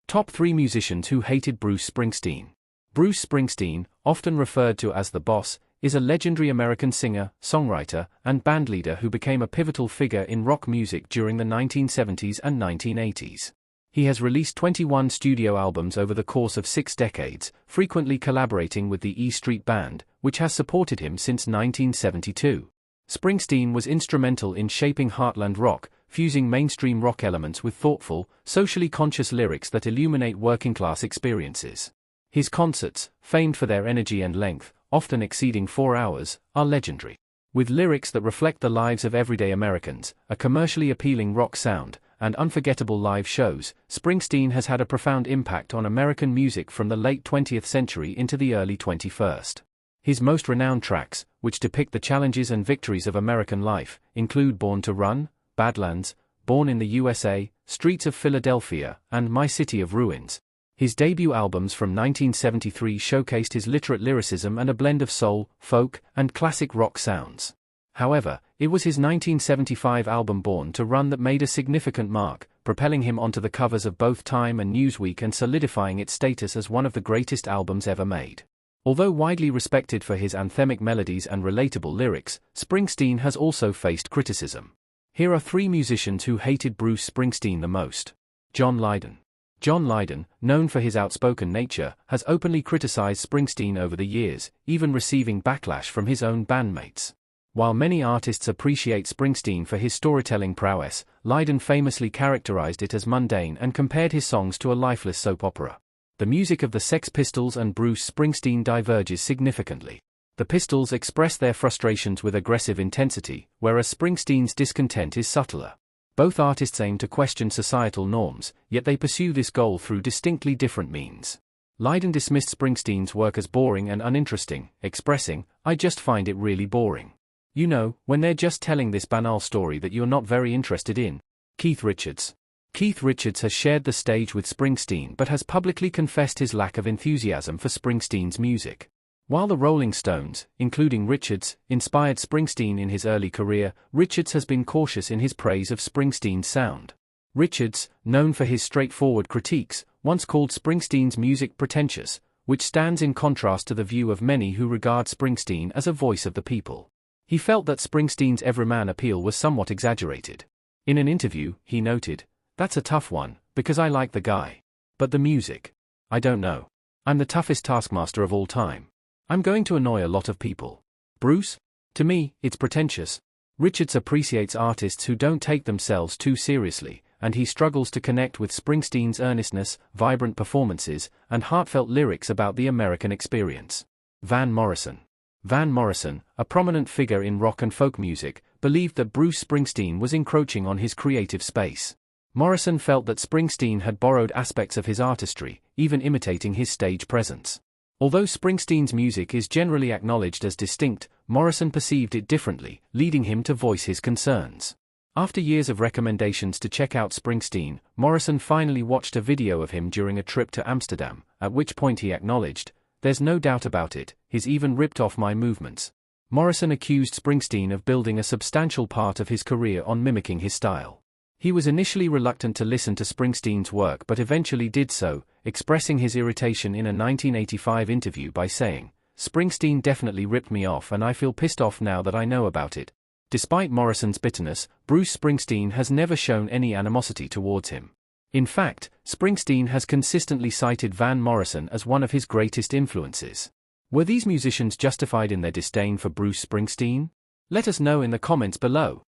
Top 3 musicians who hated Bruce Springsteen. Bruce Springsteen, often referred to as the Boss, is a legendary American singer, songwriter, and bandleader who became a pivotal figure in rock music during the 1970s and 1980s. He has released 21 studio albums over the course of 6 decades, frequently collaborating with the E Street Band, which has supported him since 1972. Springsteen was instrumental in shaping heartland rock, fusing mainstream rock elements with thoughtful, socially conscious lyrics that illuminate working-class experiences. His concerts, famed for their energy and length, often exceeding 4 hours, are legendary. With lyrics that reflect the lives of everyday Americans, a commercially appealing rock sound, and unforgettable live shows, Springsteen has had a profound impact on American music from the late 20th century into the early 21st. His most renowned tracks, which depict the challenges and victories of American life, include Born to Run, Badlands, Born in the USA, Streets of Philadelphia, and My City of Ruins. His debut albums from 1973 showcased his literate lyricism and a blend of soul, folk, and classic rock sounds. However, it was his 1975 album Born to Run that made a significant mark, propelling him onto the covers of both Time and Newsweek and solidifying its status as one of the greatest albums ever made. Although widely respected for his anthemic melodies and relatable lyrics, Springsteen has also faced criticism. Here are 3 musicians who hated Bruce Springsteen the most. John Lydon. John Lydon, known for his outspoken nature, has openly criticized Springsteen over the years, even receiving backlash from his own bandmates. While many artists appreciate Springsteen for his storytelling prowess, Lydon famously characterized it as mundane and compared his songs to a lifeless soap opera. The music of the Sex Pistols and Bruce Springsteen diverges significantly. The Pistols express their frustrations with aggressive intensity, whereas Springsteen's discontent is subtler. Both artists aim to question societal norms, yet they pursue this goal through distinctly different means. Lydon dismissed Springsteen's work as boring and uninteresting, expressing, "I just find it really boring. You know, when they're just telling this banal story that you're not very interested in." Keith Richards. Keith Richards has shared the stage with Springsteen but has publicly confessed his lack of enthusiasm for Springsteen's music. While the Rolling Stones, including Richards, inspired Springsteen in his early career, Richards has been cautious in his praise of Springsteen's sound. Richards, known for his straightforward critiques, once called Springsteen's music pretentious, which stands in contrast to the view of many who regard Springsteen as a voice of the people. He felt that Springsteen's everyman appeal was somewhat exaggerated. In an interview, he noted, "That's a tough one, because I like the guy. But the music? I don't know. I'm the toughest taskmaster of all time. I'm going to annoy a lot of people. Bruce? To me, it's pretentious." Richards appreciates artists who don't take themselves too seriously, and he struggles to connect with Springsteen's earnestness, vibrant performances, and heartfelt lyrics about the American experience. Van Morrison. Van Morrison, a prominent figure in rock and folk music, believed that Bruce Springsteen was encroaching on his creative space. Morrison felt that Springsteen had borrowed aspects of his artistry, even imitating his stage presence. Although Springsteen's music is generally acknowledged as distinct, Morrison perceived it differently, leading him to voice his concerns. After years of recommendations to check out Springsteen, Morrison finally watched a video of him during a trip to Amsterdam, at which point he acknowledged, "There's no doubt about it, he's even ripped off my movements." Morrison accused Springsteen of building a substantial part of his career on mimicking his style. He was initially reluctant to listen to Springsteen's work but eventually did so, expressing his irritation in a 1985 interview by saying, "Springsteen definitely ripped me off and I feel pissed off now that I know about it." Despite Morrison's bitterness, Bruce Springsteen has never shown any animosity towards him. In fact, Springsteen has consistently cited Van Morrison as one of his greatest influences. Were these musicians justified in their disdain for Bruce Springsteen? Let us know in the comments below.